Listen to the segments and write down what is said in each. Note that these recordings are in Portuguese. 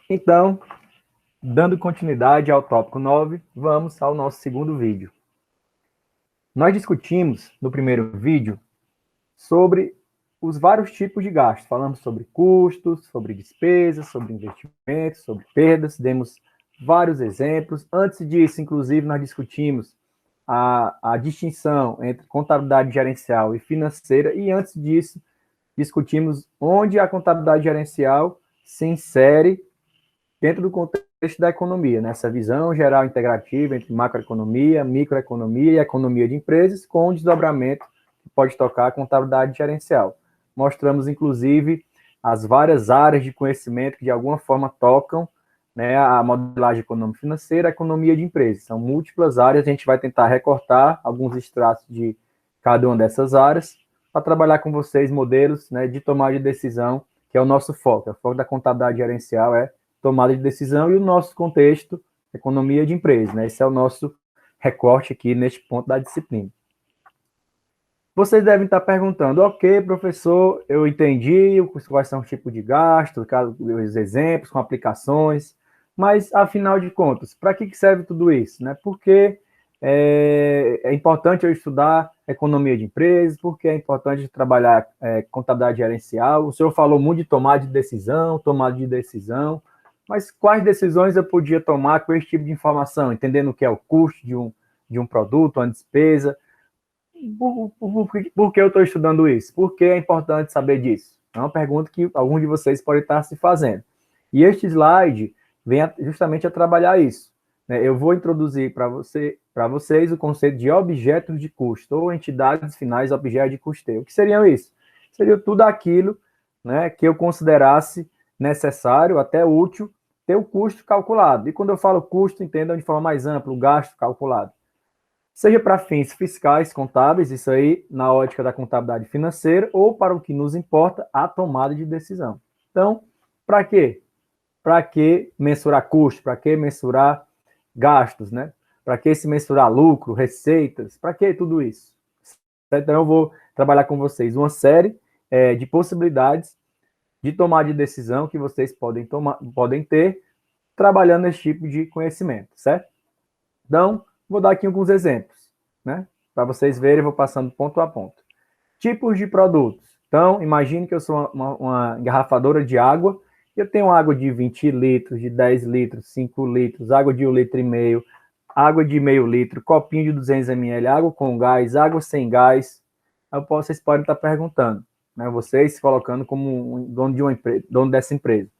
Então, dando continuidade ao tópico 9, vamos ao nosso segundo vídeo. Nós discutimos no primeiro vídeo sobre os vários tipos de gastos. Falamos sobre custos, sobre despesas, sobre investimentos, sobre perdas, demos vários exemplos. Antes disso, inclusive, nós discutimos a distinção entre contabilidade gerencial e financeira, e antes disso, discutimos onde a contabilidade gerencial se insere dentro do contexto da economia, nessa visão geral integrativa entre macroeconomia, microeconomia e economia de empresas, com o desdobramento que pode tocar a contabilidade gerencial. Mostramos, inclusive, as várias áreas de conhecimento que, de alguma forma, tocam, né, a modelagem econômico-financeira, a economia de empresas. São múltiplas áreas, a gente vai tentar recortar alguns extratos de cada uma dessas áreas para trabalhar com vocês modelos, né, de tomada de decisão, que é o nosso foco. O foco da contabilidade gerencial é tomada de decisão e o nosso contexto, economia de empresas, né? Esse é o nosso recorte aqui neste ponto da disciplina. Vocês devem estar perguntando, ok, professor, eu entendi quais são os tipos de gastos, os exemplos com aplicações, mas, afinal de contas, para que serve tudo isso? Né? Porque é importante eu estudar economia de empresas, porque é importante trabalhar contabilidade gerencial. O senhor falou muito de tomada de decisão, mas quais decisões eu podia tomar com esse tipo de informação, entendendo o que é o custo de um produto, uma despesa? Por que eu estou estudando isso? Por que é importante saber disso? É uma pergunta que alguns de vocês podem estar se fazendo. E este slide vem justamente a trabalhar isso. Eu vou introduzir para vocês o conceito de objetos de custo, ou entidades finais objetos de custeio. O que seriam isso? Seria tudo aquilo, né, que eu considerasse necessário, até útil, ter o custo calculado. E quando eu falo custo, entendam de forma mais ampla, o gasto calculado. Seja para fins fiscais, contábeis, isso aí na ótica da contabilidade financeira, ou para o que nos importa, a tomada de decisão. Então, para quê? Para que mensurar custo? Para que mensurar gastos, né? Para que se mensurar lucro, receitas? Para que tudo isso? Então, eu vou trabalhar com vocês uma série de possibilidades de tomar de decisão que vocês podem ter trabalhando esse tipo de conhecimento, certo? Então, vou dar aqui alguns exemplos, né? Para vocês verem, eu vou passando ponto a ponto. Tipos de produtos. Então, imagine que eu sou uma engarrafadora de água, eu tenho água de 20 litros, de 10 litros, 5 litros, água de 1,5 litro, água de meio litro, copinho de 200 ml, água com gás, água sem gás. Vocês podem estar perguntando, né? Vocês se colocando como um dono de uma empresa, dono dessa empresa.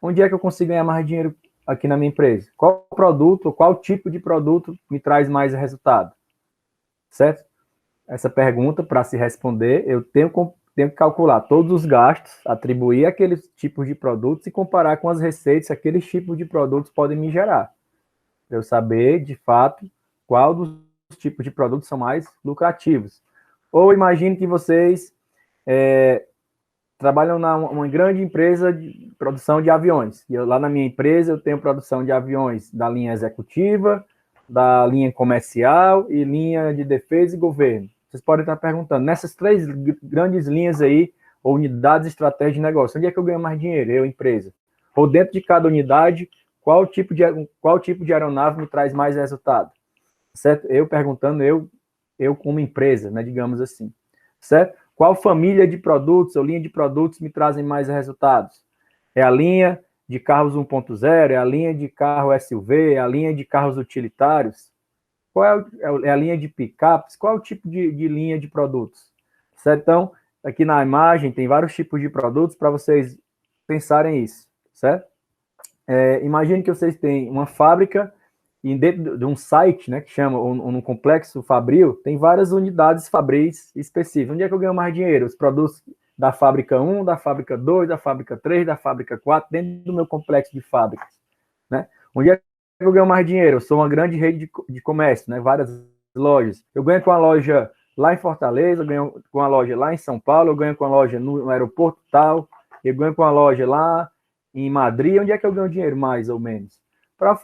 Onde é que eu consigo ganhar mais dinheiro aqui na minha empresa? Qual produto, qual tipo de produto me traz mais resultado? Certo? Essa pergunta, para se responder, eu tenho que calcular todos os gastos, atribuir aqueles tipos de produtos e comparar com as receitas que aqueles tipos de produtos podem me gerar. Para eu saber, de fato, qual dos tipos de produtos são mais lucrativos. Ou imagine que vocês trabalham numa grande empresa de produção de aviões. E lá na minha empresa eu tenho produção de aviões da linha executiva, da linha comercial e linha de defesa e governo. Vocês podem estar perguntando, nessas três grandes linhas aí, ou unidades estratégicas de negócio, onde é que eu ganho mais dinheiro? Eu, empresa. Ou dentro de cada unidade, qual tipo de aeronave me traz mais resultado? Certo? Eu perguntando, eu como empresa, né, digamos assim. Certo? Qual família de produtos ou linha de produtos me trazem mais resultados? É a linha de carros 1.0, é a linha de carro SUV, é a linha de carros utilitários? Qual é a linha de picapes? Qual é o tipo de linha de produtos? Certo? Então, aqui na imagem tem vários tipos de produtos para vocês pensarem isso, certo? Imagine que vocês têm uma fábrica e dentro de um site, né, que chama, ou num complexo fabril, tem várias unidades fabris específicas. Onde é que eu ganho mais dinheiro? Os produtos da fábrica 1, da fábrica 2, da fábrica 3, da fábrica 4, dentro do meu complexo de fábricas, né? Onde é que eu ganho mais dinheiro? Eu sou uma grande rede de comércio, né, várias lojas. Eu ganho com a loja lá em Fortaleza, eu ganho com a loja lá em São Paulo, eu ganho com a loja no aeroporto tal, eu ganho com a loja lá em Madrid. Onde é que eu ganho dinheiro mais ou menos? Para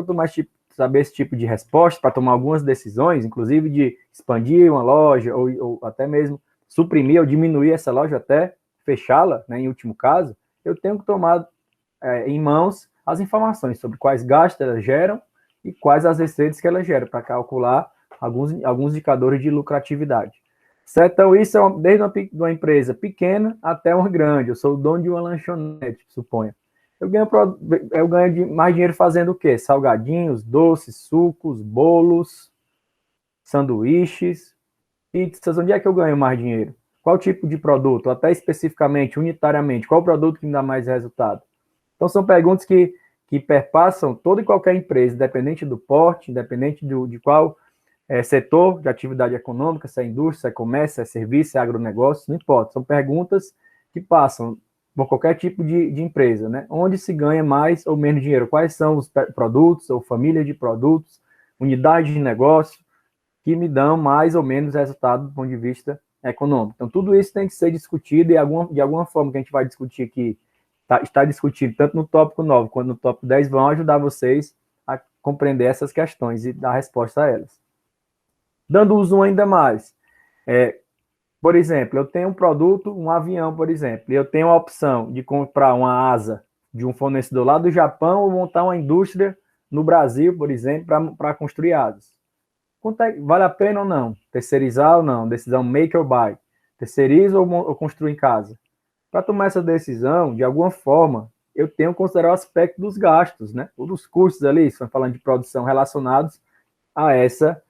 tomar saber esse tipo de resposta, para tomar algumas decisões, inclusive de expandir uma loja, ou até mesmo suprimir ou diminuir essa loja até fechá-la, né, em último caso, eu tenho que tomar em mãos as informações sobre quais gastos elas geram e quais as receitas que elas geram, para calcular alguns indicadores de lucratividade. Certo? Então, isso é desde uma empresa pequena até uma grande. Eu sou o dono de uma lanchonete, suponha. Eu ganho mais dinheiro fazendo o quê? Salgadinhos, doces, sucos, bolos, sanduíches, pizzas. Onde é que eu ganho mais dinheiro? Qual tipo de produto? Até especificamente, unitariamente, qual produto que me dá mais resultado? Então, são perguntas que perpassam toda e qualquer empresa, independente do porte, independente de qual setor de atividade econômica, se é indústria, se é comércio, se é serviço, se é agronegócio, não importa. São perguntas que passam por qualquer tipo de empresa, né? Onde se ganha mais ou menos dinheiro? Quais são os produtos ou família de produtos, unidade de negócio, que me dão mais ou menos resultado do ponto de vista econômico. Então, tudo isso tem que ser discutido e de alguma forma que a gente vai discutir aqui, está discutido tanto no tópico 9 quanto no tópico 10, vão ajudar vocês a compreender essas questões e dar resposta a elas. Dando uso ainda mais, por exemplo, eu tenho um produto, um avião, por exemplo, e eu tenho a opção de comprar uma asa de um fornecedor lá do Japão ou montar uma indústria no Brasil, por exemplo, para construir asas. Vale a pena ou não? Terceirizar ou não? Decisão make or buy. Terceirizo ou construo em casa? Para tomar essa decisão, de alguma forma, eu tenho que considerar o aspecto dos gastos, né? Ou dos custos ali, estamos falando de produção relacionados a essa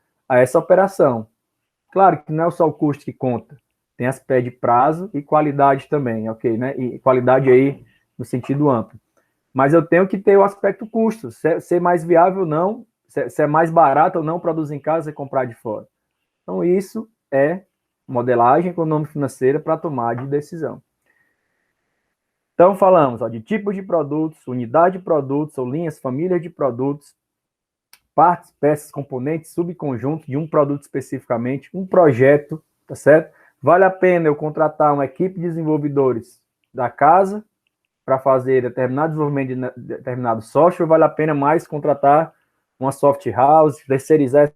operação. Claro que não é só o custo que conta, tem aspecto de prazo e qualidade também, ok, né? E qualidade aí no sentido amplo. Mas eu tenho que ter o aspecto custo, ser mais viável ou não, se é mais barato ou não produzir em casa e comprar de fora. Então, isso é modelagem econômico-financeira para tomar de decisão. Então, falamos de tipo de produtos, unidade de produtos ou linhas, famílias de produtos, partes, peças, componentes, subconjuntos de um produto especificamente, um projeto, tá certo? Vale a pena eu contratar uma equipe de desenvolvedores da casa para fazer determinado desenvolvimento de determinado software, vale a pena mais contratar uma soft house, terceirizar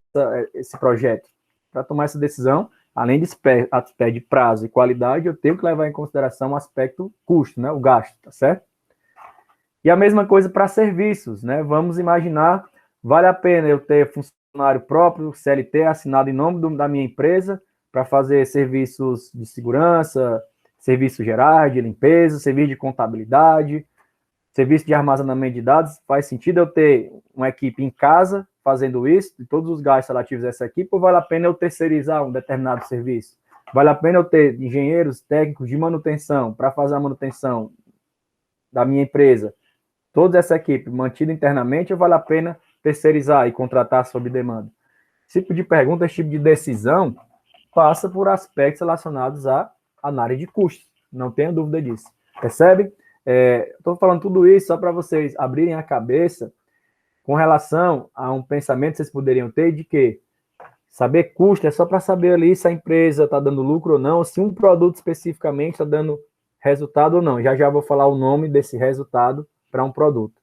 esse projeto. Para tomar essa decisão, além de aspecto de prazo e qualidade, eu tenho que levar em consideração o aspecto custo, né, o gasto, tá certo? E a mesma coisa para serviços, né? Vamos imaginar, vale a pena eu ter funcionário próprio, CLT, assinado em nome da minha empresa, para fazer serviços de segurança, serviços gerais, de limpeza, serviço de contabilidade, serviço de armazenamento de dados. Faz sentido eu ter uma equipe em casa fazendo isso, de todos os gastos relativos a essa equipe, ou vale a pena eu terceirizar um determinado serviço? Vale a pena eu ter engenheiros técnicos de manutenção para fazer a manutenção da minha empresa, toda essa equipe mantida internamente, ou vale a pena terceirizar e contratar sob demanda? Esse tipo de pergunta, esse tipo de decisão, passa por aspectos relacionados à análise de custos, não tenha dúvida disso. Percebe? Estou falando tudo isso só para vocês abrirem a cabeça com relação a um pensamento que vocês poderiam ter de que saber custo é só para saber ali se a empresa está dando lucro ou não, se um produto especificamente está dando resultado ou não. Já vou falar o nome desse resultado para um produto.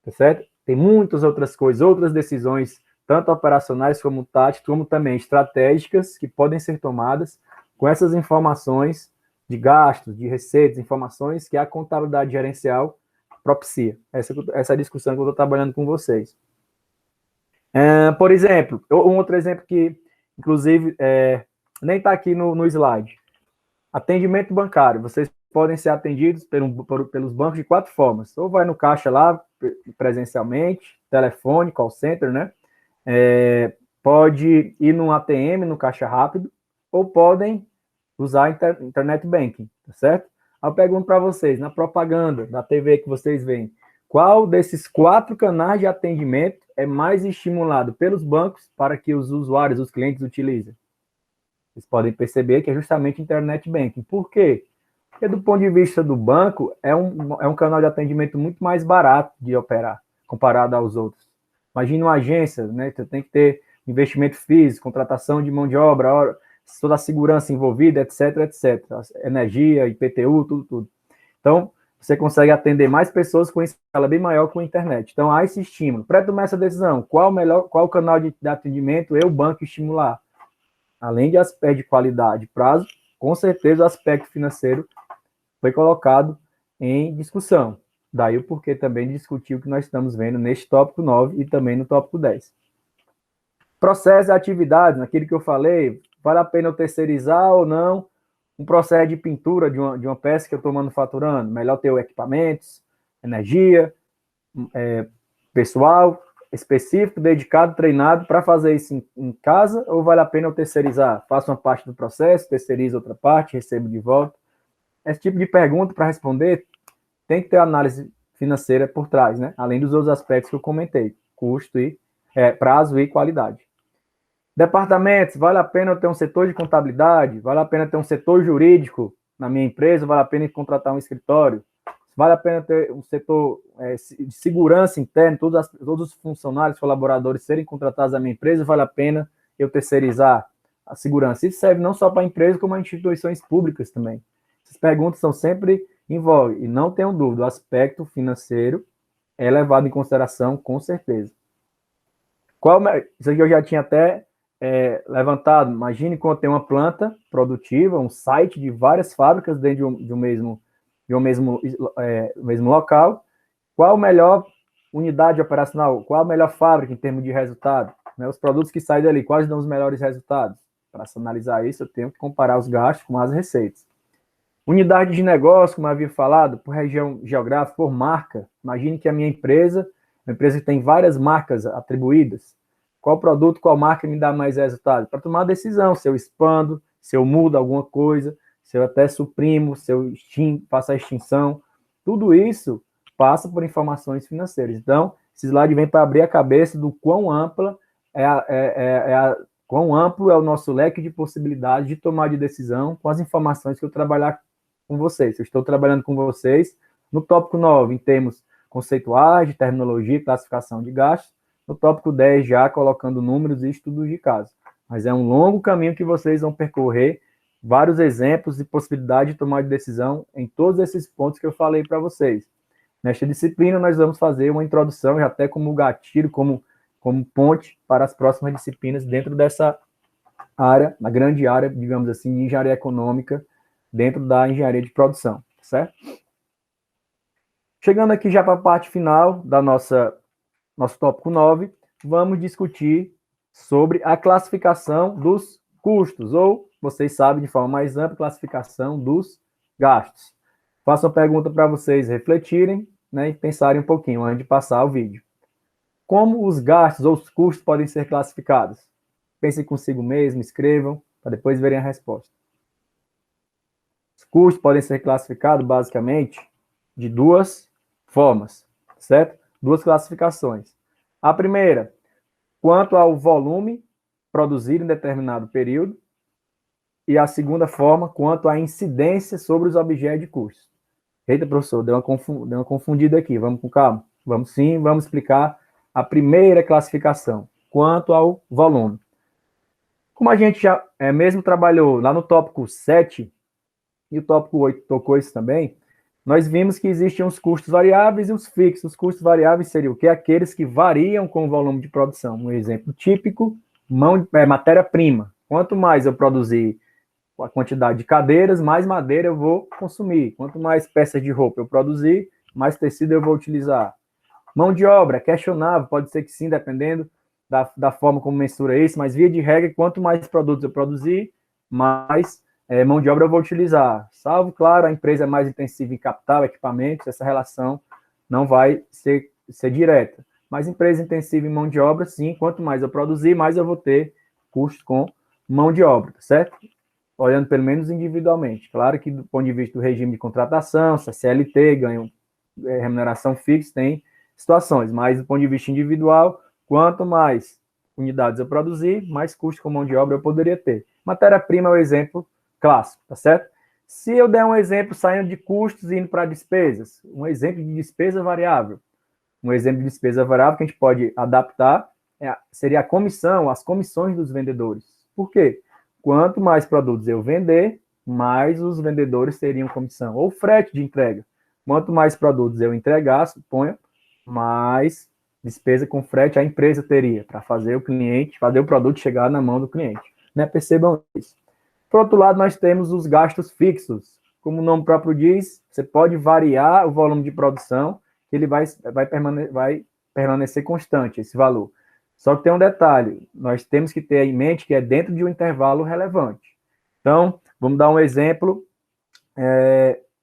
Tá certo? Tem muitas outras coisas, outras decisões, tanto operacionais como táticas, como também estratégicas, que podem ser tomadas com essas informações de gastos, de receitas, informações que a contabilidade gerencial propicia. Essa discussão que eu estou trabalhando com vocês. Por exemplo, um outro exemplo que, inclusive, nem está aqui no slide. Atendimento bancário. Vocês podem ser atendidos pelos bancos de 4 formas. Ou vai no caixa lá, presencialmente, telefone, call center, né? Pode ir no ATM, no caixa rápido, ou podem usar internet banking, tá certo? Eu pergunto para vocês, na propaganda da TV que vocês veem, qual desses 4 canais de atendimento é mais estimulado pelos bancos para que os usuários, os clientes utilizem? Vocês podem perceber que é justamente internet banking. Por quê? Porque do ponto de vista do banco, é um canal de atendimento muito mais barato de operar, comparado aos outros. Imagina uma agência, né? Você tem que ter investimento físico, contratação de mão de obra, toda a segurança envolvida, etc, etc. Energia, IPTU, tudo. Então, você consegue atender mais pessoas com escala bem maior com a internet. Então, há esse estímulo. Para tomar essa decisão, qual canal de atendimento eu, banco, estimular? Além de aspecto de qualidade e prazo, com certeza o aspecto financeiro foi colocado em discussão. Daí o porquê também de discutir o que nós estamos vendo neste tópico 9 e também no tópico 10. Processo e atividades, naquilo que eu falei, vale a pena eu terceirizar ou não um processo de pintura de uma peça que eu estou manufaturando? Melhor ter equipamentos, energia, pessoal específico, dedicado, treinado para fazer isso em casa, ou vale a pena eu terceirizar? Faço uma parte do processo, terceirizo outra parte, recebo de volta. Esse tipo de pergunta, para responder, tem que ter análise financeira por trás, né? Além dos outros aspectos que eu comentei, custo e prazo e qualidade. Departamentos, vale a pena eu ter um setor de contabilidade? Vale a pena ter um setor jurídico na minha empresa? Vale a pena contratar um escritório? Vale a pena ter um setor de segurança interna, todos os funcionários, colaboradores serem contratados na minha empresa? Vale a pena eu terceirizar a segurança? Isso serve não só para a empresa, como para instituições públicas também. Essas perguntas são sempre envolvem, e não tenham dúvida, o aspecto financeiro é levado em consideração, com certeza. Isso aqui eu já tinha até levantado. Imagine quando tem uma planta produtiva, um site de várias fábricas dentro de um mesmo local. Qual a melhor unidade operacional? Qual a melhor fábrica em termos de resultado? Né? Os produtos que saem dali, quais dão os melhores resultados? Para analisar isso, eu tenho que comparar os gastos com as receitas. Unidade de negócio, como eu havia falado, por região geográfica, por marca. Imagine que a minha empresa, uma empresa que tem várias marcas atribuídas. Qual produto, qual marca me dá mais resultado? Para tomar a decisão, se eu expando, se eu mudo alguma coisa, se eu até suprimo, se eu faço a extinção. Tudo isso passa por informações financeiras. Então, esse slide vem para abrir a cabeça do quão amplo é o nosso leque de possibilidades de tomar de decisão com as informações que eu trabalhar com vocês. Eu estou trabalhando com vocês no tópico 9, em termos conceituais, de terminologia e classificação de gastos. No tópico 10, já colocando números e estudos de caso. Mas é um longo caminho que vocês vão percorrer, vários exemplos e possibilidade de tomar de decisão em todos esses pontos que eu falei para vocês. Nesta disciplina, nós vamos fazer uma introdução, já até como gatilho, como ponte para as próximas disciplinas dentro dessa área, na grande área, digamos assim, de engenharia econômica, dentro da engenharia de produção, certo? Chegando aqui já para a parte final da nosso tópico 9, vamos discutir sobre a classificação dos custos, ou, vocês sabem, de forma mais ampla, classificação dos gastos. Faço uma pergunta para vocês refletirem, né, e pensarem um pouquinho antes de passar o vídeo. Como os gastos ou os custos podem ser classificados? Pensem consigo mesmo, escrevam, para depois verem a resposta. Os custos podem ser classificados, basicamente, de duas formas, certo? Duas classificações. A primeira, quanto ao volume produzido em determinado período, e a segunda forma, quanto à incidência sobre os objetos de custo. Eita, professor, deu uma confundida aqui, vamos com calma. Vamos sim, vamos explicar a primeira classificação, quanto ao volume. Como a gente já mesmo trabalhou lá no tópico 7, e o tópico 8 tocou isso também, nós vimos que existem os custos variáveis e os fixos. Os custos variáveis seriam o quê? Aqueles que variam com o volume de produção. Um exemplo típico, matéria-prima. Quanto mais eu produzir a quantidade de cadeiras, mais madeira eu vou consumir. Quanto mais peças de roupa eu produzir, mais tecido eu vou utilizar. Mão de obra, questionável, pode ser que sim, dependendo da forma como mensura isso, mas via de regra, quanto mais produtos eu produzir, mais mão de obra eu vou utilizar. Salvo, claro, a empresa é mais intensiva em capital, equipamentos, essa relação não vai ser direta. Mas empresa intensiva em mão de obra, sim, quanto mais eu produzir, mais eu vou ter custo com mão de obra, certo? Olhando pelo menos individualmente. Claro que do ponto de vista do regime de contratação, se a CLT ganha remuneração fixa, tem situações, mas do ponto de vista individual, quanto mais unidades eu produzir, mais custo com mão de obra eu poderia ter. Matéria-prima é o exemplo clássico, tá certo? Se eu der um exemplo saindo de custos e indo para despesas, um exemplo de despesa variável, um exemplo de despesa variável que a gente pode adaptar seria a comissão, as comissões dos vendedores. Por quê? Quanto mais produtos eu vender, mais os vendedores teriam comissão. Ou frete de entrega. Quanto mais produtos eu entregar, suponha, mais despesa com frete a empresa teria para fazer o produto chegar na mão do cliente. Né? Percebam isso. Por outro lado, nós temos os gastos fixos. Como o nome próprio diz, você pode variar o volume de produção que ele vai permanecer constante, esse valor. Só que tem um detalhe, nós temos que ter em mente que é dentro de um intervalo relevante. Então, vamos dar um exemplo,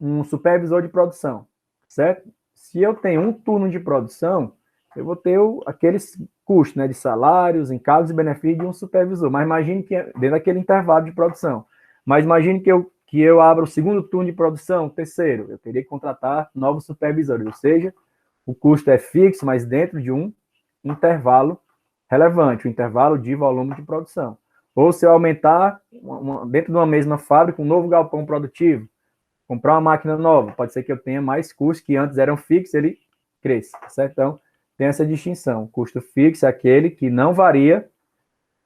um supervisor de produção, certo? Se eu tenho um turno de produção, eu vou ter aqueles custos, né, de salários, encargos e benefícios de um supervisor. Mas imagine que dentro daquele intervalo de produção. Mas imagine que eu abra o segundo turno de produção, o terceiro. Eu teria que contratar novos supervisores. Ou seja, o custo é fixo, mas dentro de um intervalo relevante, um intervalo de volume de produção. Ou se eu aumentar dentro de uma mesma fábrica, um novo galpão produtivo, comprar uma máquina nova, pode ser que eu tenha mais custos que antes eram fixos, ele cresça, certo? Então, tem essa distinção. O custo fixo é aquele que não varia,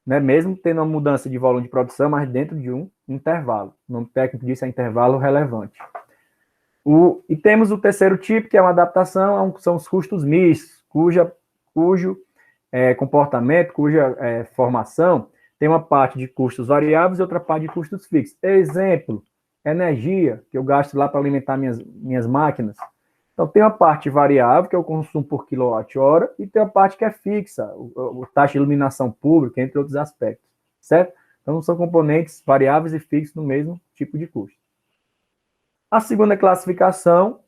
né, mesmo tendo uma mudança de volume de produção, mas dentro de um intervalo. O nome técnico disso é intervalo relevante. E temos o terceiro tipo, que é uma adaptação, são os custos mistos, cujo comportamento, cuja formação tem uma parte de custos variáveis e outra parte de custos fixos. Exemplo, energia, que eu gasto lá para alimentar minhas máquinas. Então, tem uma parte variável, que é o consumo por quilowatt-hora, e tem a parte que é fixa, a taxa de iluminação pública, entre outros aspectos, certo? Então, são componentes variáveis e fixos no mesmo tipo de custo. A segunda classificação,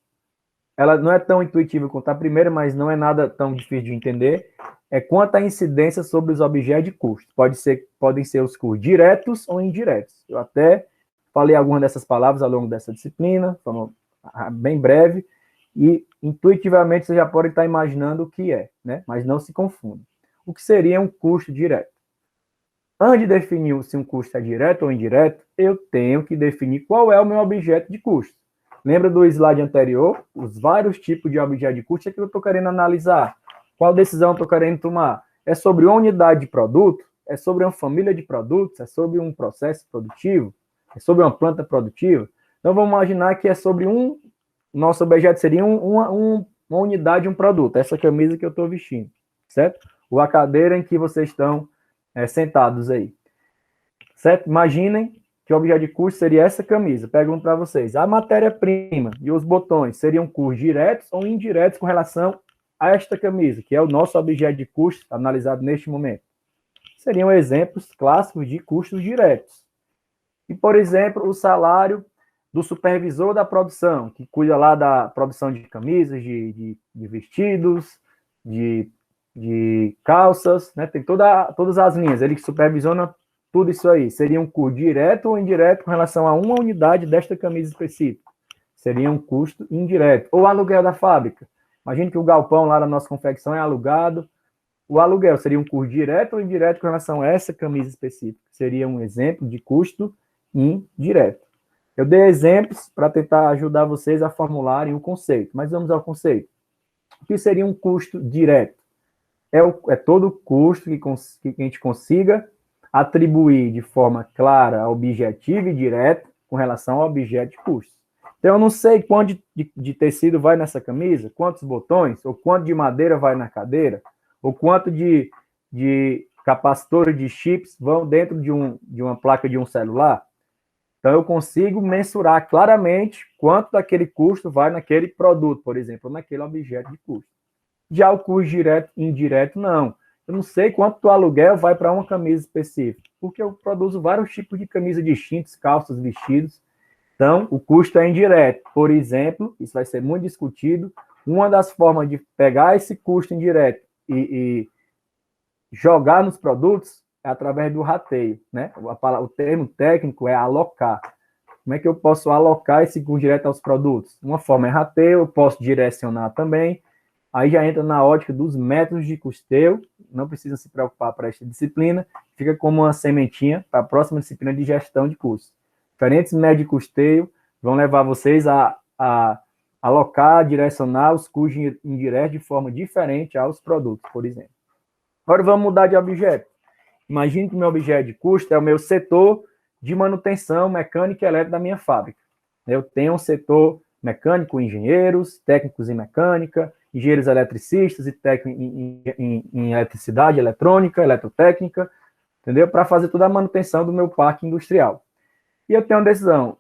ela não é tão intuitiva quanto a primeira, mas não é nada tão difícil de entender, é quanto à incidência sobre os objetos de custo. Podem ser os custos diretos ou indiretos. Eu até falei algumas dessas palavras ao longo dessa disciplina, de forma bem breve, e intuitivamente você já pode estar imaginando o que é, né? Mas não se confunda. O que seria um custo direto? Antes de definir se um custo é direto ou indireto, eu tenho que definir qual é o meu objeto de custo. Lembra do slide anterior? Os vários tipos de objeto de custo é que eu estou querendo analisar. Qual decisão eu estou querendo tomar? É sobre uma unidade de produto? É sobre uma família de produtos? É sobre um processo produtivo? É sobre uma planta produtiva? Então, vamos imaginar que é sobre nosso objeto seria uma unidade, um produto. Essa camisa que eu estou vestindo, certo? Ou a cadeira em que vocês estão sentados aí, certo? Imaginem que o objeto de custo seria essa camisa. Pergunto para vocês, a matéria-prima e os botões seriam custos diretos ou indiretos com relação a esta camisa, que é o nosso objeto de custo analisado neste momento? Seriam exemplos clássicos de custos diretos. E, por exemplo, o salário do supervisor da produção, que cuida lá da produção de camisas, de vestidos, de calças, né? Tem todas as linhas, ele supervisiona tudo isso aí. Seria um custo direto ou indireto com relação a uma unidade desta camisa específica? Seria um custo indireto. Ou aluguel da fábrica. Imagine que o galpão lá da nossa confecção é alugado. O aluguel seria um custo direto ou indireto com relação a essa camisa específica? Seria um exemplo de custo indireto. Eu dei exemplos para tentar ajudar vocês a formularem o conceito, mas vamos ao conceito. O que seria um custo direto? É todo custo que a gente consiga atribuir de forma clara, objetiva e direta com relação ao objeto de custo. Então, eu não sei quanto de tecido vai nessa camisa, quantos botões, ou quanto de madeira vai na cadeira, ou quanto de capacitores de chips vão dentro de uma placa de um celular. Então, eu consigo mensurar claramente quanto daquele custo vai naquele produto, por exemplo, naquele objeto de custo. Já o custo direto e indireto, não. Eu não sei quanto do aluguel vai para uma camisa específica, porque eu produzo vários tipos de camisas distintas, calças, vestidos. Então, o custo é indireto. Por exemplo, isso vai ser muito discutido, uma das formas de pegar esse custo indireto e jogar nos produtos é através do rateio, né? O termo técnico é alocar. Como é que eu posso alocar esse custo direto aos produtos? Uma forma é rateio, eu posso direcionar também. Aí já entra na ótica dos métodos de custeio, não precisa se preocupar para esta disciplina, fica como uma sementinha para a próxima disciplina de gestão de custos. Diferentes métodos de custeio vão levar vocês a alocar, direcionar os custos indiretos de forma diferente aos produtos, por exemplo. Agora vamos mudar de objeto. Imagine que o meu objeto de custo é o meu setor de manutenção mecânica e elétrica da minha fábrica. Eu tenho um setor mecânico, engenheiros, técnicos em mecânica, engenheiros eletricistas e técnicos em eletricidade, eletrônica, eletrotécnica, entendeu? Para fazer toda a manutenção do meu parque industrial. E eu tenho uma decisão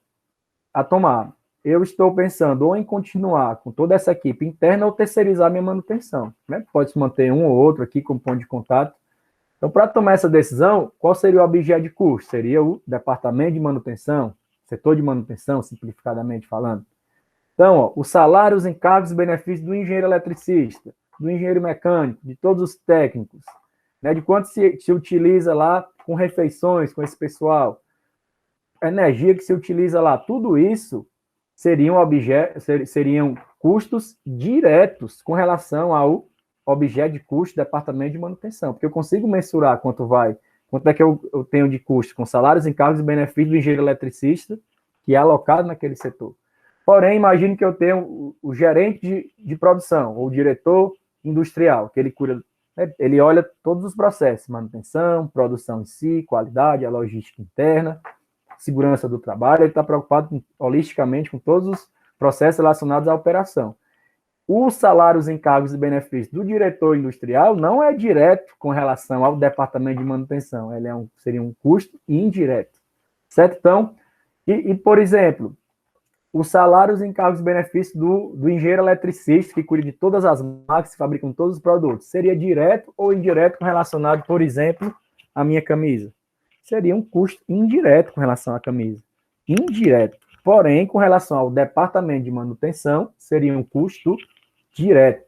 a tomar. eu estou pensando ou em continuar com toda essa equipe interna ou terceirizar minha manutenção, né? Pode-se manter um ou outro aqui como ponto de contato. Então, para tomar essa decisão, qual seria o objeto de custo? Seria o departamento de manutenção, setor de manutenção, simplificadamente falando. Então, ó, os salários, encargos e benefícios do engenheiro eletricista, do engenheiro mecânico, de todos os técnicos, né, de quanto se utiliza lá com refeições com esse pessoal, a energia que se utiliza lá, tudo isso seriam custos diretos com relação ao objeto de custo do departamento de manutenção, porque eu consigo mensurar quanto é que eu tenho de custo com salários, encargos e benefícios do engenheiro eletricista, que é alocado naquele setor. Porém, imagine que eu tenho o gerente de produção, ou o diretor industrial, que ele cura, né, ele olha todos os processos, manutenção, produção em si, qualidade, a logística interna, segurança do trabalho, ele está preocupado holisticamente com todos os processos relacionados à operação. Os salários, encargos e benefícios do diretor industrial não é direto com relação ao departamento de manutenção, ele seria um custo indireto, certo? Então, por exemplo, os salários, encargos e benefícios do engenheiro eletricista, que cuida de todas as máquinas, que fabricam todos os produtos, seria direto ou indireto relacionado, por exemplo, à minha camisa? Seria um custo indireto com relação à camisa. Indireto. Porém, com relação ao departamento de manutenção, seria um custo direto.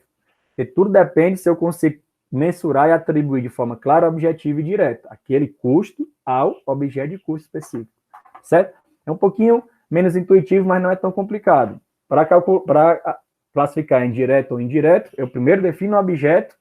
Porque tudo depende se eu consigo mensurar e atribuir de forma clara, objetiva e direta aquele custo ao objeto de custo específico. Certo? É um pouquinho menos intuitivo, mas não é tão complicado. Para classificar em direto ou indireto, eu primeiro defino o objeto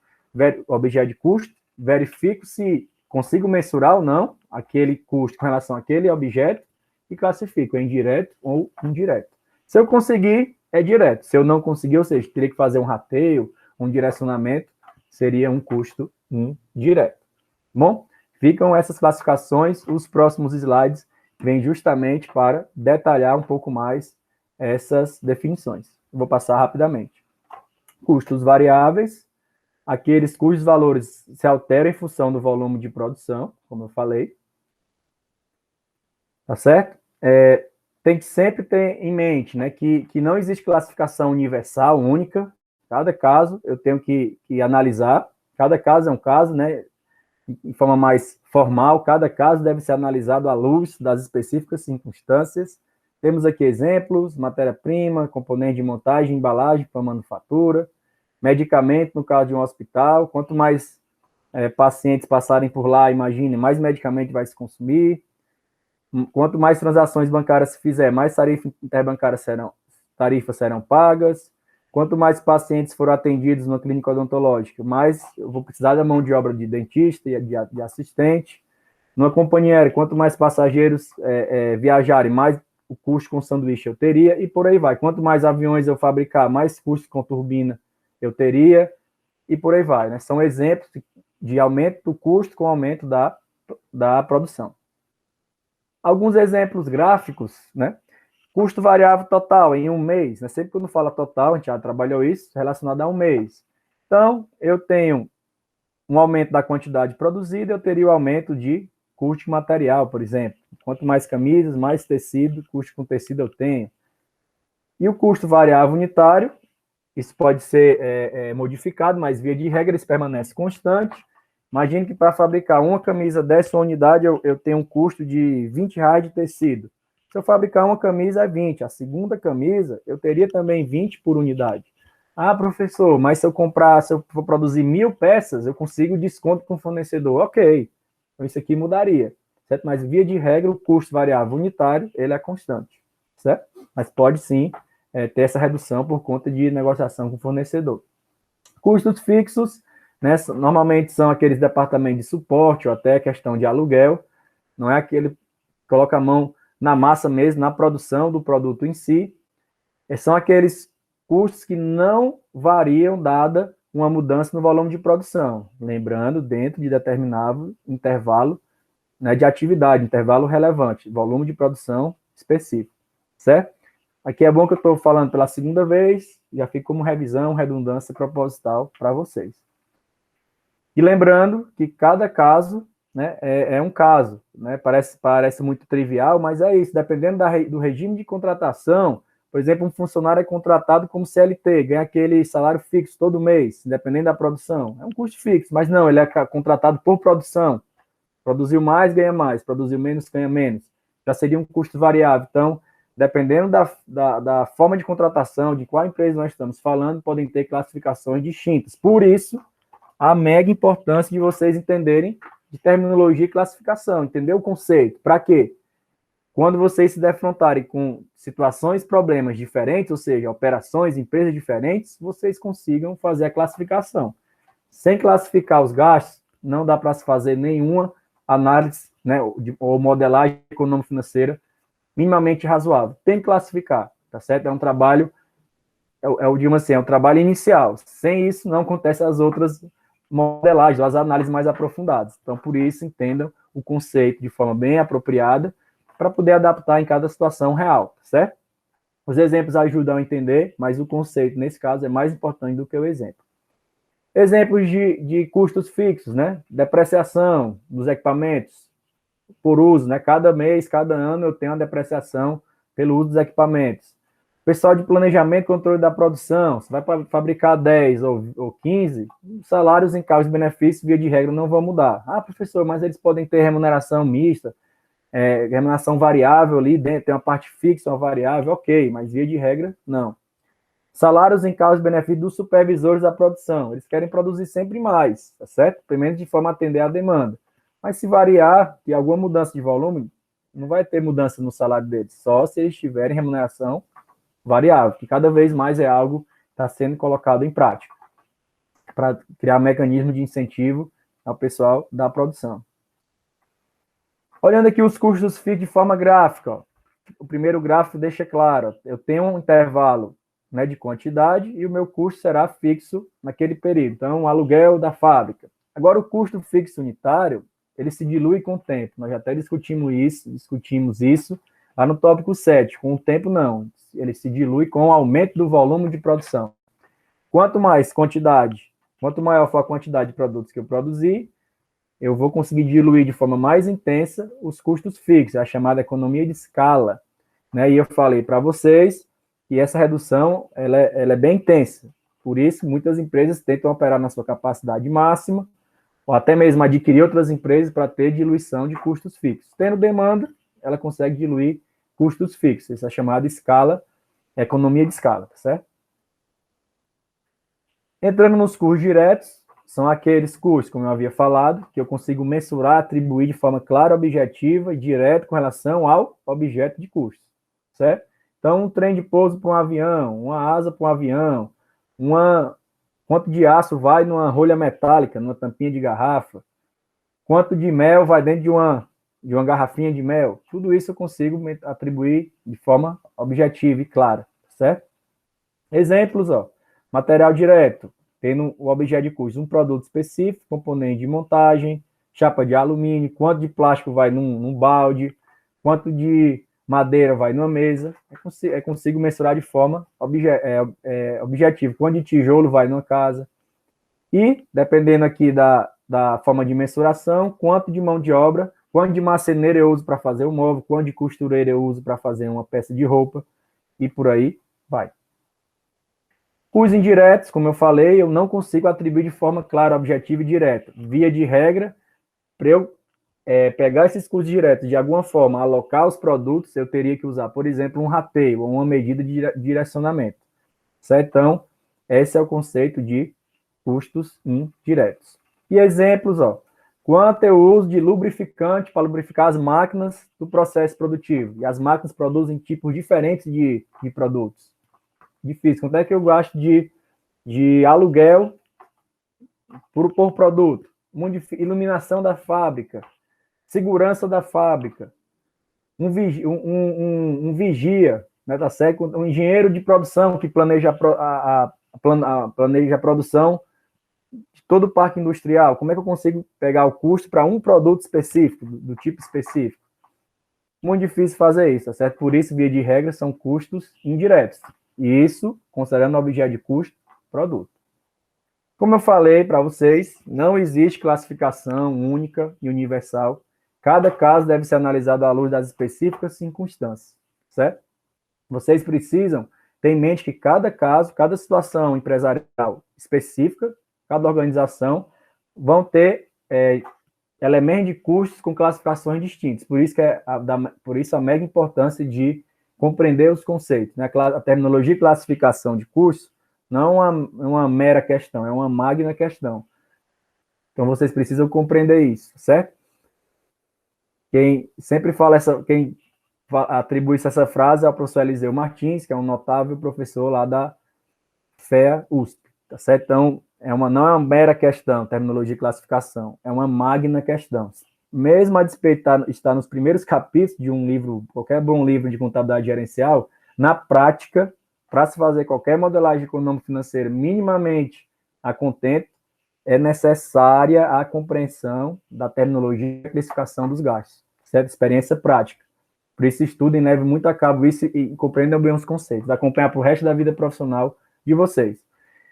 de custo, verifico se consigo mensurar ou não aquele custo com relação àquele objeto e classifico em direto ou indireto. Se eu conseguir, é direto. Se eu não conseguir, ou seja, teria que fazer um rateio, um direcionamento, seria um custo indireto. Bom, ficam essas classificações. Os próximos slides vêm justamente para detalhar um pouco mais essas definições. Vou passar rapidamente. Custos variáveis. Aqueles cujos valores se alteram em função do volume de produção, como eu falei. Tá certo? Tem que sempre ter em mente, né, que não existe classificação universal, única. Cada caso eu tenho que analisar. Cada caso é um caso, né, de forma mais formal. Cada caso deve ser analisado à luz das específicas circunstâncias. Temos aqui exemplos: matéria-prima, componente de montagem, embalagem para manufatura, medicamento no caso de um hospital. Quanto mais pacientes passarem por lá, imagine, mais medicamento vai se consumir. Quanto mais transações bancárias se fizer, mais tarifas interbancárias serão pagas. Quanto mais pacientes forem atendidos na clínica odontológica, mais eu vou precisar da mão de obra de dentista e de assistente. Numa companhia aérea, quanto mais passageiros viajarem, mais o custo com sanduíche eu teria, e por aí vai. Quanto mais aviões eu fabricar, mais custo com turbina eu teria, e por aí vai, né? São exemplos de aumento do custo com aumento da produção. Alguns exemplos gráficos, né? Custo variável total em um mês, né? Sempre quando fala total, a gente já trabalhou isso, relacionado a um mês. Então, eu tenho um aumento da quantidade produzida, eu teria o aumento de custo de material, por exemplo. Quanto mais camisas, mais tecido, custo com tecido eu tenho. E o custo variável unitário, isso pode ser modificado, mas via de regra isso permanece constante. Imagine que para fabricar uma camisa dessa unidade, eu tenho um custo de R$20 de tecido. Se eu fabricar uma camisa, é 20. A segunda camisa, eu teria também 20 por unidade. Ah, professor, mas se eu for produzir 1.000 peças, eu consigo desconto com o fornecedor. Ok, então isso aqui mudaria, certo? Mas via de regra, o custo variável unitário, ele é constante, certo? Mas pode sim ter essa redução por conta de negociação com o fornecedor. Custos fixos, né, normalmente são aqueles departamentos de suporte ou até questão de aluguel, não é aquele que coloca a mão na massa mesmo, na produção do produto em si. São aqueles custos que não variam dada uma mudança no volume de produção, lembrando, dentro de determinado intervalo, né, de atividade, intervalo relevante, volume de produção específico, certo? Aqui é bom que eu estou falando pela segunda vez, já fica como revisão, redundância proposital para vocês. E lembrando que cada caso, né, é um caso, né? Parece muito trivial, mas é isso. Dependendo do regime de contratação, Por exemplo, um funcionário é contratado como CLT, ganha aquele salário fixo todo mês, independente da produção. É um custo fixo, mas não, ele é contratado por produção. Produziu mais, ganha mais. Produziu menos, ganha menos. Já seria um custo variável. Então, dependendo da forma de contratação, de qual empresa nós estamos falando, podem ter classificações distintas. Por isso, a mega importância de vocês entenderem de terminologia e classificação, entender o conceito. Para quê? Quando vocês se defrontarem com situações, problemas diferentes, ou seja, operações, empresas diferentes, vocês consigam fazer a classificação. Sem classificar os gastos, não dá para se fazer nenhuma análise, né, ou modelagem econômico-financeira minimamente razoável. Tem que classificar, tá certo? É um trabalho, é um trabalho inicial. Sem isso, não acontecem as outras modelagens, as análises mais aprofundadas. Então, por isso, entendam o conceito de forma bem apropriada, para poder adaptar em cada situação real, certo? Os exemplos ajudam a entender, mas o conceito, nesse caso, é mais importante do que o exemplo. Exemplos de custos fixos, né? Depreciação dos equipamentos por uso, né? Cada mês, cada ano, eu tenho uma depreciação pelo uso dos equipamentos. Pessoal de planejamento e controle da produção, você vai fabricar 10 ou 15, salários em causa de benefícios, via de regra, não vão mudar. Ah, professor, mas eles podem ter remuneração mista, remuneração variável ali dentro, tem uma parte fixa, uma variável, ok, mas via de regra, não. Salários em causa de benefício dos supervisores da produção, eles querem produzir sempre mais, tá certo? Primeiro de forma a atender à demanda. Mas se variar, ter alguma mudança de volume, não vai ter mudança no salário deles, só se eles tiverem remuneração variável, que cada vez mais é algo que está sendo colocado em prática, para criar mecanismo de incentivo ao pessoal da produção. Olhando aqui os custos fixos de forma gráfica, ó. O primeiro gráfico deixa claro, eu tenho um intervalo, né, de quantidade e o meu custo será fixo naquele período. Então, o aluguel da fábrica. Agora, o custo fixo unitário, ele se dilui com o tempo. Nós já até discutimos isso lá no tópico 7. Com o tempo, não. Ele se dilui com o aumento do volume de produção. Quanto mais quantidade, quanto maior for a quantidade de produtos que eu produzir, eu vou conseguir diluir de forma mais intensa os custos fixos, a chamada economia de escala, né? E eu falei para vocês que essa redução ela é bem intensa. Por isso, muitas empresas tentam operar na sua capacidade máxima, ou até mesmo adquirir outras empresas para ter diluição de custos fixos. Tendo demanda, ela consegue diluir custos fixos. Essa é a chamada escala, economia de escala, tá certo? Entrando nos custos diretos, são aqueles custos, como eu havia falado, que eu consigo mensurar, atribuir de forma clara, objetiva e direta com relação ao objeto de custo, certo? Então, um trem de pouso para um avião, uma asa para um avião, quanto de aço vai numa rolha metálica, numa tampinha de garrafa, quanto de mel vai dentro de uma garrafinha de mel, tudo isso eu consigo atribuir de forma objetiva e clara, certo? Exemplos, ó, material direto, tendo o objeto de custo, um produto específico, componente de montagem, chapa de alumínio, quanto de plástico vai num balde, quanto de madeira vai numa mesa, consigo mensurar de forma objetiva, quanto de tijolo vai numa casa. E, dependendo aqui da forma de mensuração, quanto de mão de obra, quanto de marceneiro eu uso para fazer o móvel, quanto de costureira eu uso para fazer uma peça de roupa, e por aí vai. Os indiretos, como eu falei, eu não consigo atribuir de forma clara, objetiva e direta. Via de regra, para eu pegar esses custos diretos, de alguma forma, alocar os produtos, eu teria que usar, por exemplo, um rateio ou uma medida de direcionamento. Certo? Então, esse é o conceito de custos indiretos. E exemplos, ó. Quanto eu uso de lubrificante para lubrificar as máquinas do processo produtivo? E as máquinas produzem tipos diferentes de produtos. Difícil. Quanto é que eu gasto de aluguel por produto? Iluminação da fábrica, segurança da fábrica, um vigia, né, tá certo? Um engenheiro de produção que planeja planeja a produção de todo o parque industrial. Como é que eu consigo pegar o custo para um produto específico, do tipo específico? Muito difícil fazer isso, tá certo? Por isso, via de regra, são custos indiretos. E isso, considerando o objeto de custo, produto. Como eu falei para vocês, não existe classificação única e universal. Cada caso deve ser analisado à luz das específicas circunstâncias, certo? Vocês precisam ter em mente que cada caso, cada situação empresarial específica, cada organização, vão ter elementos de custos com classificações distintas. Por isso, por isso a mega importância de compreender os conceitos. Né? A terminologia e classificação de custos não é uma mera questão, é uma magna questão. Então, vocês precisam compreender isso, certo? Quem sempre fala quem atribui essa frase é o professor Eliseu Martins, que é um notável professor lá da FEA USP, tá certo? Então, não é uma mera questão, terminologia e classificação, é uma magna questão. Mesmo a despeito de estar nos primeiros capítulos de um livro, qualquer bom livro de contabilidade gerencial, na prática, para se fazer qualquer modelagem econômico-financeira minimamente a contento, é necessária a compreensão da terminologia e classificação dos gastos, certo? Experiência prática. Por isso, estudem, levem muito a cabo isso e compreendam bem os conceitos, acompanhar para o resto da vida profissional de vocês.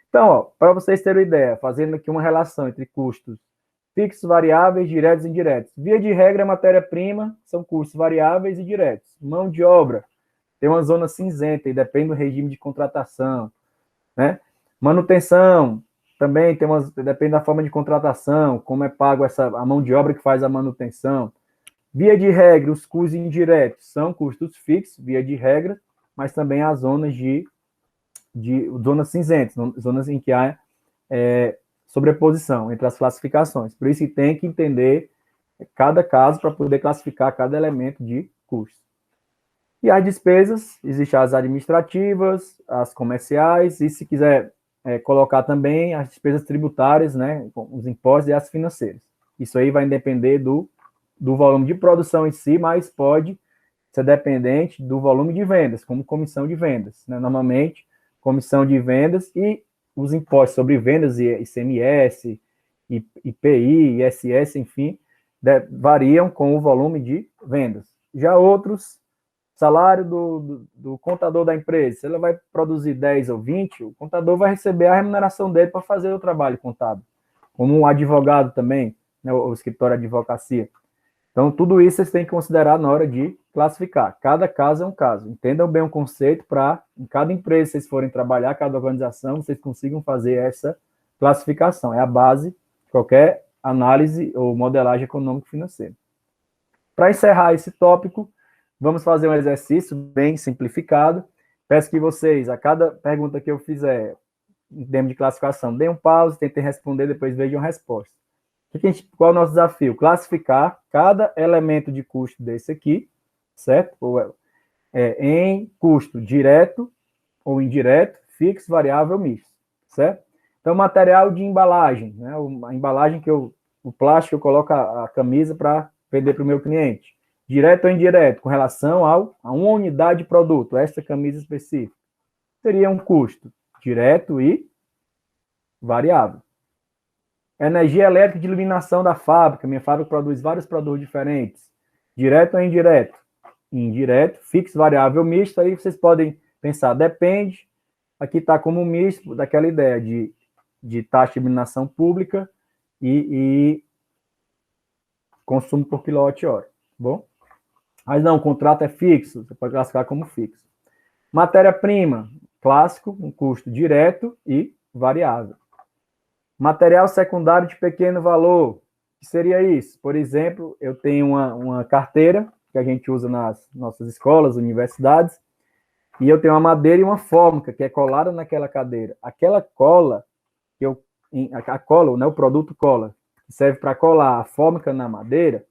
Então, para vocês terem uma ideia, fazendo aqui uma relação entre custos fixos, variáveis, diretos e indiretos. Via de regra, matéria-prima são custos variáveis e diretos. Mão de obra tem uma zona cinzenta e depende do regime de contratação. Né? Manutenção também depende da forma de contratação, como é pago a mão de obra que faz a manutenção. Via de regra, os custos indiretos são custos fixos, via de regra, mas também há zonas zonas cinzentas, zonas em que há sobreposição entre as classificações. Por isso que tem que entender cada caso para poder classificar cada elemento de custo. E as despesas, existem as administrativas, as comerciais, e se quiser colocar também as despesas tributárias, né, os impostos e as financeiras. Isso aí vai depender do volume de produção em si, mas pode ser dependente do volume de vendas, como comissão de vendas. Né? Normalmente, comissão de vendas e os impostos sobre vendas, ICMS, IPI, ISS, enfim, variam com o volume de vendas. Já outros, salário do contador da empresa, se ele vai produzir 10 ou 20, o contador vai receber a remuneração dele para fazer o trabalho contábil. Como um advogado também, né, o escritório de advocacia. Então, tudo isso vocês têm que considerar na hora de classificar. Cada caso é um caso. Entendam bem o conceito para, em cada empresa que vocês forem trabalhar, cada organização, vocês consigam fazer essa classificação. É a base de qualquer análise ou modelagem econômico-financeira. Para encerrar esse tópico, vamos fazer um exercício bem simplificado. Peço que vocês, a cada pergunta que eu fizer, em termos de classificação, deem um pause, tentem responder, depois vejam a resposta. Qual é o nosso desafio? Classificar cada elemento de custo desse aqui, certo? Em custo direto ou indireto, fixo, variável, misto, certo? Então, material de embalagem, né? A embalagem o plástico eu coloco a camisa para vender para o meu cliente. Direto ou indireto, com relação a uma unidade de produto, essa camisa específica. Seria um custo direto e variável. Energia elétrica de iluminação da fábrica. Minha fábrica produz vários produtos diferentes. Direto ou indireto? Indireto, fixo, variável, misto. Aí vocês podem pensar, depende. Aqui está como misto, daquela ideia de taxa de iluminação pública e consumo por quilowatt-hora. Bom? Mas não, o contrato é fixo, você pode classificar como fixo. Matéria-prima, clássico, um custo direto e variável. Material secundário de pequeno valor, o que seria isso? Por exemplo, eu tenho uma carteira que a gente usa nas nossas escolas, universidades, e eu tenho uma madeira e uma fórmica que é colada naquela cadeira. Aquela cola, a cola, né, o produto cola, que serve para colar a fórmica na madeira,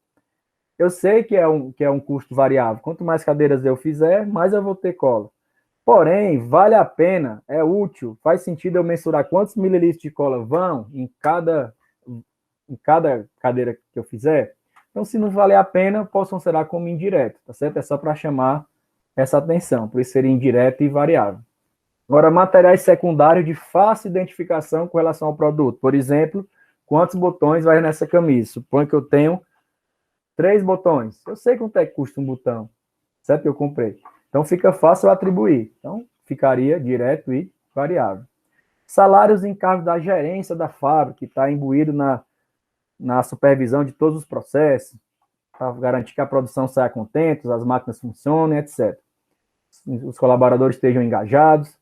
eu sei que é um custo variável. Quanto mais cadeiras eu fizer, mais eu vou ter cola. Porém, vale a pena, é útil, faz sentido eu mensurar quantos mililitros de cola vão em cada cadeira que eu fizer. Então, se não valer a pena, eu posso considerar como indireto, tá certo? É só para chamar essa atenção, por isso seria indireto e variável. Agora, materiais secundários de fácil identificação com relação ao produto. Por exemplo, quantos botões vai nessa camisa? Suponho que eu tenho 3 botões. Eu sei quanto é que custa um botão, certo? Que eu comprei. Então, fica fácil atribuir. Então, ficaria direto e variável. Salários e encargos da gerência da fábrica, que está imbuído na supervisão de todos os processos, para garantir que a produção saia contente, as máquinas funcionem, etc. os colaboradores estejam engajados,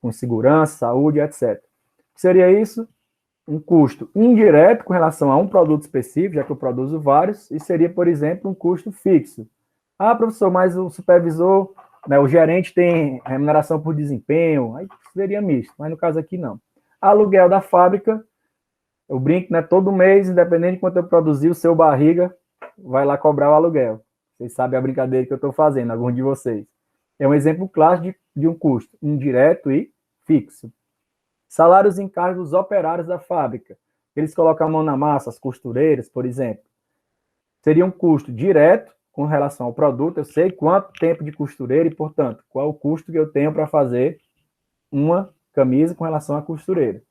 com segurança, saúde, etc. O que seria isso? Um custo indireto com relação a um produto específico, já que eu produzo vários, e seria, por exemplo, um custo fixo. Ah, professor, mas o supervisor, né, o gerente tem remuneração por desempenho, aí seria misto, mas no caso aqui não. Aluguel da fábrica, eu brinco, né, todo mês, independente de quanto eu produzir, o seu barriga vai lá cobrar o aluguel. Vocês sabem a brincadeira que eu estou fazendo, alguns de vocês. É um exemplo clássico de um custo indireto e fixo. Salários e encargos dos operários da fábrica. Eles colocam a mão na massa, as costureiras, por exemplo. Seria um custo direto com relação ao produto. Eu sei quanto tempo de costureira e, portanto, qual o custo que eu tenho para fazer uma camisa com relação à costureira.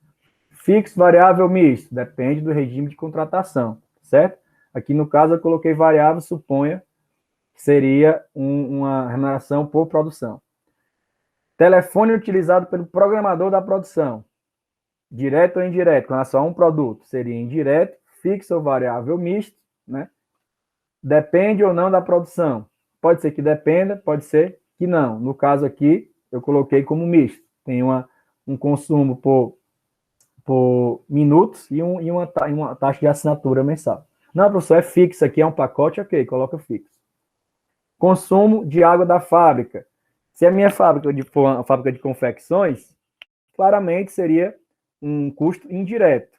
Fixo, variável, misto. Depende do regime de contratação, certo? Aqui, no caso, eu coloquei variável, suponha que seria uma remuneração por produção. Telefone utilizado pelo programador da produção. Direto ou indireto, com relação a um produto, seria indireto, fixo ou variável misto, né? Depende ou não da produção. Pode ser que dependa, pode ser que não. No caso aqui, eu coloquei como misto. Tem um consumo por minutos e uma taxa de assinatura mensal. Não, professor, é fixo aqui, é um pacote, ok, coloca fixo. Consumo de água da fábrica. Se a minha fábrica for uma fábrica de confecções, claramente seria um custo indireto.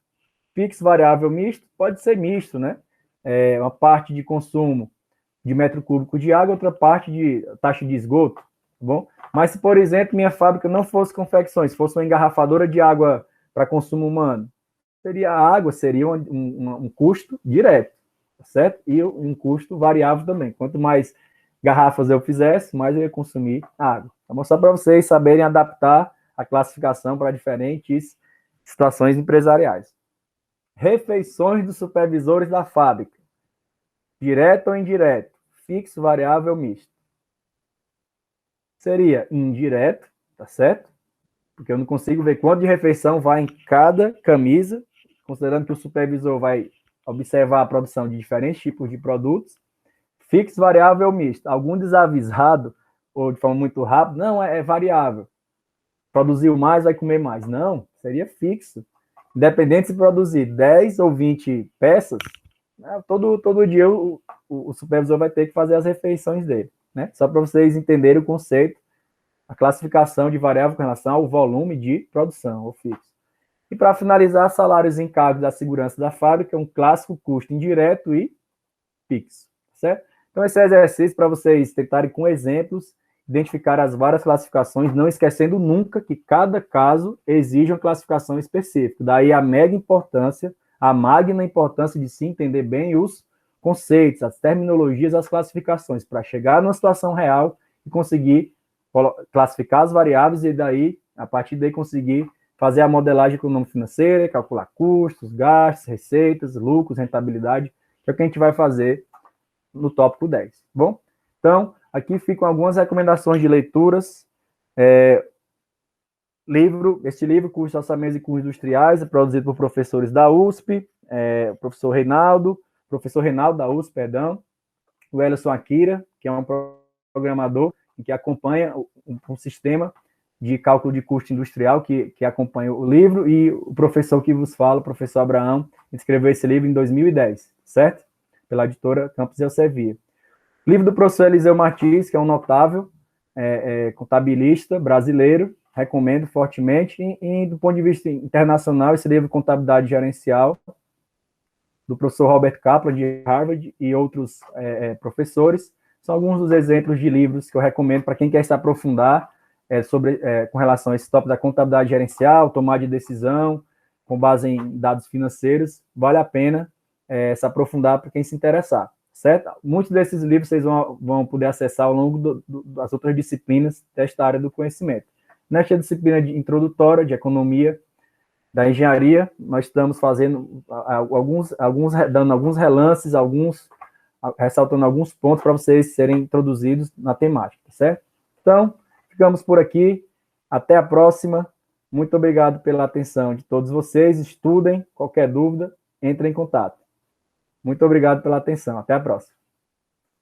Fixo, variável, misto, pode ser misto, né? Uma parte de consumo de metro cúbico de água, outra parte de taxa de esgoto, tá bom? Mas se, por exemplo, minha fábrica não fosse confecções, fosse uma engarrafadora de água para consumo humano, seria a água, seria um custo direto, tá certo? E um custo variável também. Quanto mais garrafas eu fizesse, mais eu ia consumir água. Vou mostrar para vocês saberem adaptar a classificação para diferentes situações empresariais. Refeições dos supervisores da fábrica. Direto ou indireto? Fixo, variável, misto. Seria indireto, tá certo? Porque eu não consigo ver quanto de refeição vai em cada camisa, considerando que o supervisor vai observar a produção de diferentes tipos de produtos. Fixo, variável, misto. Algum desavisado, ou de forma muito rápida, não, é variável. Produziu mais, vai comer mais. Não, seria fixo. Independente se produzir 10 ou 20 peças, né, todo dia o supervisor vai ter que fazer as refeições dele. Né? Só para vocês entenderem o conceito, a classificação de variável com relação ao volume de produção, ou fixo. E para finalizar, salários e encargos da segurança da fábrica, um clássico custo indireto e fixo. Certo? Então, esse é exercício para vocês tentarem, com exemplos, identificar as várias classificações, não esquecendo nunca que cada caso exige uma classificação específica. Daí a mega importância, a magna importância de se entender bem os conceitos, as terminologias, as classificações, para chegar numa situação real e conseguir classificar as variáveis e daí, a partir daí, conseguir fazer a modelagem econômico-financeira, calcular custos, gastos, receitas, lucros, rentabilidade, que é o que a gente vai fazer no tópico 10. Bom? Então, aqui ficam algumas recomendações de leituras. Este livro, Curso de Orçamentos e Custos Industriais, é produzido por professores da USP, o professor Reinaldo da USP, perdão, o Elson Akira, que é um programador e que acompanha um sistema de cálculo de custo industrial que acompanha o livro, e o professor que vos fala, o professor Abraão, escreveu esse livro em 2010, certo? Pela editora Campos Elsevier. Livro do professor Eliseu Martins, que é um notável contabilista brasileiro, recomendo fortemente, e do ponto de vista internacional, esse livro Contabilidade Gerencial, do professor Robert Kaplan, de Harvard, e outros professores, são alguns dos exemplos de livros que eu recomendo para quem quer se aprofundar com relação a esse tópico da contabilidade gerencial, tomar de decisão, com base em dados financeiros, vale a pena se aprofundar para quem se interessar, certo? Muitos desses livros vocês vão poder acessar ao longo das outras disciplinas desta área do conhecimento. Nesta disciplina introdutória de economia, da engenharia, nós estamos fazendo dando alguns relances, ressaltando alguns pontos para vocês serem introduzidos na temática, certo? Então, ficamos por aqui. Até a próxima. Muito obrigado pela atenção de todos vocês. Estudem. Qualquer dúvida, entrem em contato. Muito obrigado pela atenção. Até a próxima.